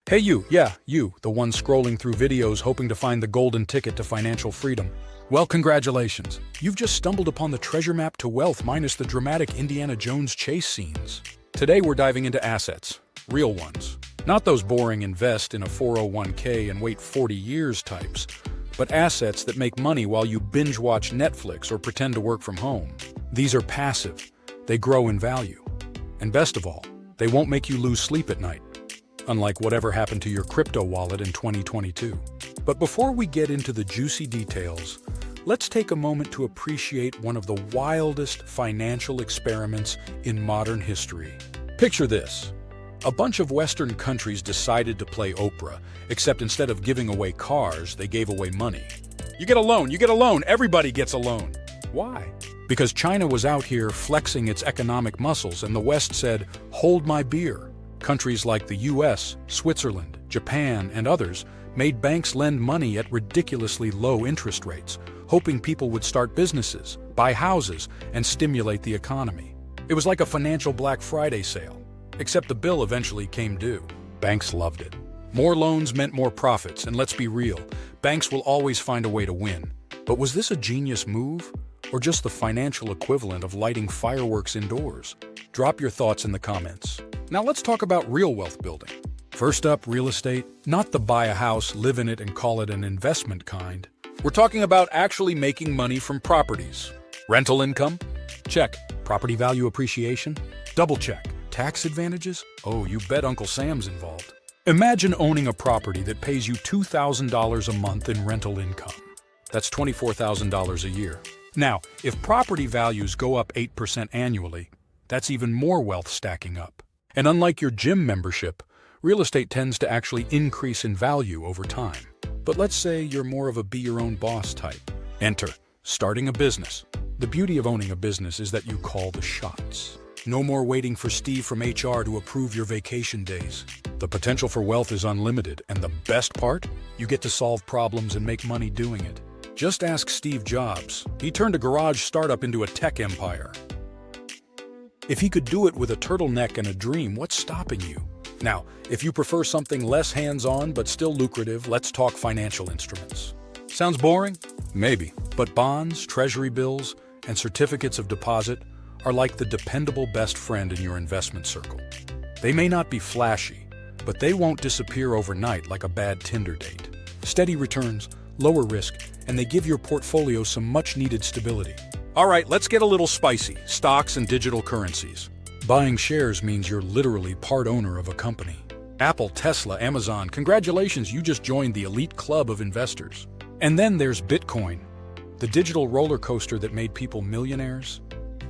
Hey you, yeah, you, the one scrolling through videos hoping to find the golden ticket to financial freedom. Well, congratulations. You've just stumbled upon the treasure map to wealth minus the dramatic Indiana Jones chase scenes. Today we're diving into assets, real ones. Not those boring invest in a 401k and wait 40 years types, but assets that make money while you binge watch Netflix or pretend to work from home. These are passive. They grow in value. And best of all, they won't make you lose sleep at night, unlike whatever happened to your crypto wallet in 2022. But before we get into the juicy details, let's take a moment to appreciate one of the wildest financial experiments in modern history. Picture this. A bunch of Western countries decided to play Oprah, except instead of giving away cars, they gave away money. You get a loan, everybody gets a loan. Why? Because China was out here flexing its economic muscles and the West said, hold my beer. Countries like the US, Switzerland, Japan, and others made banks lend money at ridiculously low interest rates, hoping people would start businesses, buy houses, and stimulate the economy. It was like a financial Black Friday sale, except the bill eventually came due. Banks loved it. More loans meant more profits, and let's be real, banks will always find a way to win. But was this a genius move, or just the financial equivalent of lighting fireworks indoors? Drop your thoughts in the comments. Now let's talk about real wealth building. First up, real estate. Not the buy a house, live in it, and call it an investment kind. We're talking about actually making money from properties. Rental income? Check. Property value appreciation? Double check. Tax advantages? Oh, you bet Uncle Sam's involved. Imagine owning a property that pays you $2,000 a month in rental income. That's $24,000 a year. Now, if property values go up 8% annually, that's even more wealth stacking up. And unlike your gym membership, real estate tends to actually increase in value over time. But let's say you're more of a be-your-own-boss type. Enter starting a business. The beauty of owning a business is that you call the shots. No more waiting for Steve from HR to approve your vacation days. The potential for wealth is unlimited, and the best part? You get to solve problems and make money doing it. Just ask Steve Jobs. He turned a garage startup into a tech empire. If he could do it with a turtleneck and a dream, what's stopping you? Now, if you prefer something less hands-on but still lucrative, let's talk financial instruments. Sounds boring? Maybe. But bonds, treasury bills, and certificates of deposit are like the dependable best friend in your investment circle. They may not be flashy, but they won't disappear overnight like a bad Tinder date. Steady returns, lower risk, and they give your portfolio some much-needed stability. All right, let's get a little spicy. Stocks and digital currencies. Buying shares means you're literally part owner of a company. Apple, Tesla, Amazon, congratulations, you just joined the elite club of investors. And then there's Bitcoin, the digital roller coaster that made people millionaires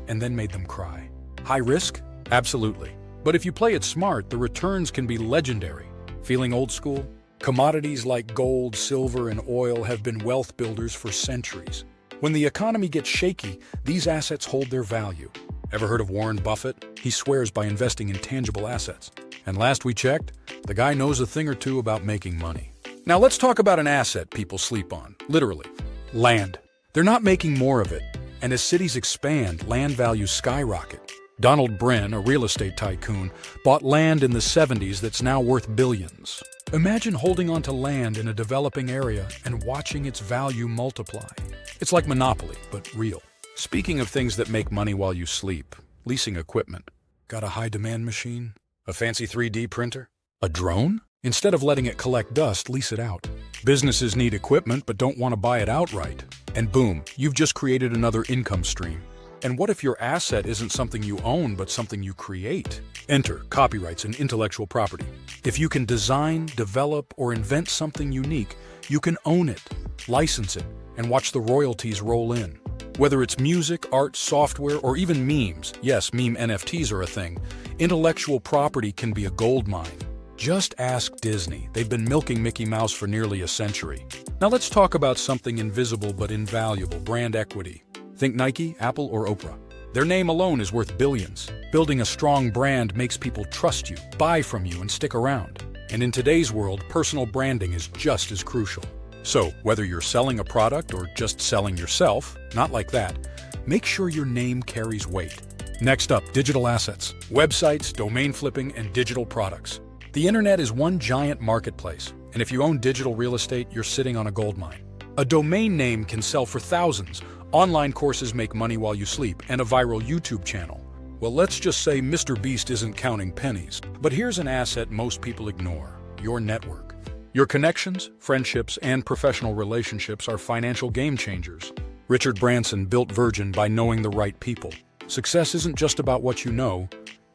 and then made them cry. High risk? Absolutely. But if you play it smart, the returns can be legendary. Feeling old school? Commodities like gold, silver, and oil have been wealth builders for centuries. When the economy gets shaky, these assets hold their value. Ever heard of Warren Buffett? He swears by investing in tangible assets. And last we checked, the guy knows a thing or two about making money. Now let's talk about an asset people sleep on, literally. Land. They're not making more of it. And as cities expand, land values skyrocket. Donald Bren, a real estate tycoon, bought land in the 70s that's now worth billions. Imagine holding onto land in a developing area and watching its value multiply. It's like Monopoly, but real. Speaking of things that make money while you sleep, leasing equipment. Got a high-demand machine? A fancy 3D printer? A drone? Instead of letting it collect dust, lease it out. Businesses need equipment but don't want to buy it outright. And boom, you've just created another income stream. And what if your asset isn't something you own but something you create? Enter copyrights and intellectual property. If you can design, develop, or invent something unique, you can own it, license it, and watch the royalties roll in. Whether it's music, art, software, or even memes, yes, meme NFTs are a thing, intellectual property can be a gold mine. Just ask Disney. They've been milking Mickey Mouse for nearly a century. Now let's talk about something invisible but invaluable, brand equity. Think Nike, Apple, or Oprah. Their name alone is worth billions. Building a strong brand makes people trust you, buy from you, and stick around. And in today's world, personal branding is just as crucial. So, whether you're selling a product or just selling yourself, not like that, make sure your name carries weight. Next up, digital assets. Websites, domain flipping, and digital products. The internet is one giant marketplace, and if you own digital real estate, you're sitting on a goldmine. A domain name can sell for thousands, online courses make money while you sleep, and a viral YouTube channel. Well, let's just say Mr. Beast isn't counting pennies. But here's an asset most people ignore: your network. Your connections, friendships, and professional relationships are financial game changers. Richard Branson built Virgin by knowing the right people. Success isn't just about what you know,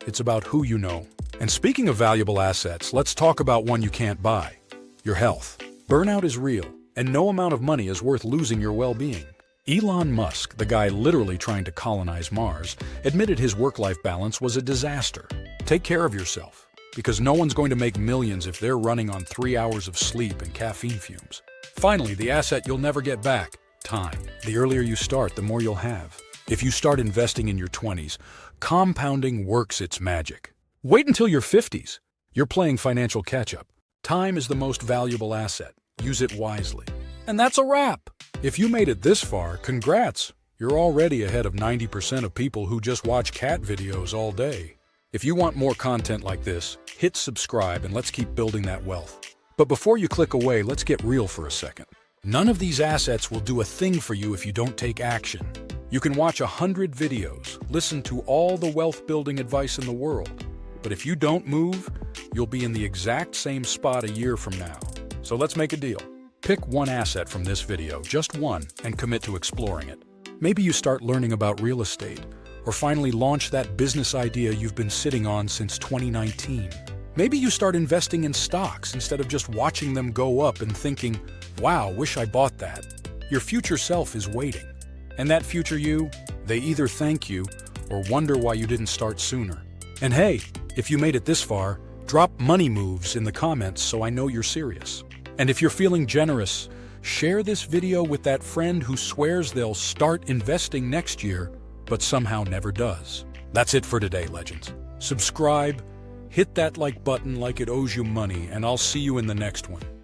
it's about who you know. And speaking of valuable assets, let's talk about one you can't buy: your health. Burnout is real, and no amount of money is worth losing your well-being. Elon Musk, the guy literally trying to colonize Mars, admitted his work-life balance was a disaster. Take care of yourself, because no one's going to make millions if they're running on 3 hours of sleep and caffeine fumes. Finally, the asset you'll never get back: time. The earlier you start, the more you'll have. If you start investing in your 20s, compounding works its magic. Wait until your 50s. You're playing financial catch-up. Time is the most valuable asset. Use it wisely. And that's a wrap. If you made it this far, congrats. You're already ahead of 90% of people who just watch cat videos all day. If you want more content like this, hit subscribe and let's keep building that wealth. But before you click away, let's get real for a second. None of these assets will do a thing for you if you don't take action. You can watch 100 videos, listen to all the wealth-building advice in the world, but if you don't move, you'll be in the exact same spot a year from now. So let's make a deal. Pick one asset from this video, just one, and commit to exploring it. Maybe you start learning about real estate, or finally launch that business idea you've been sitting on since 2019. Maybe you start investing in stocks instead of just watching them go up and thinking, wow, wish I bought that. Your future self is waiting. And that future you, they either thank you or wonder why you didn't start sooner. And hey, if you made it this far, drop money moves in the comments so I know you're serious. And if you're feeling generous, share this video with that friend who swears they'll start investing next year, but somehow never does. That's it for today, legends. Subscribe, hit that like button like it owes you money, and I'll see you in the next one.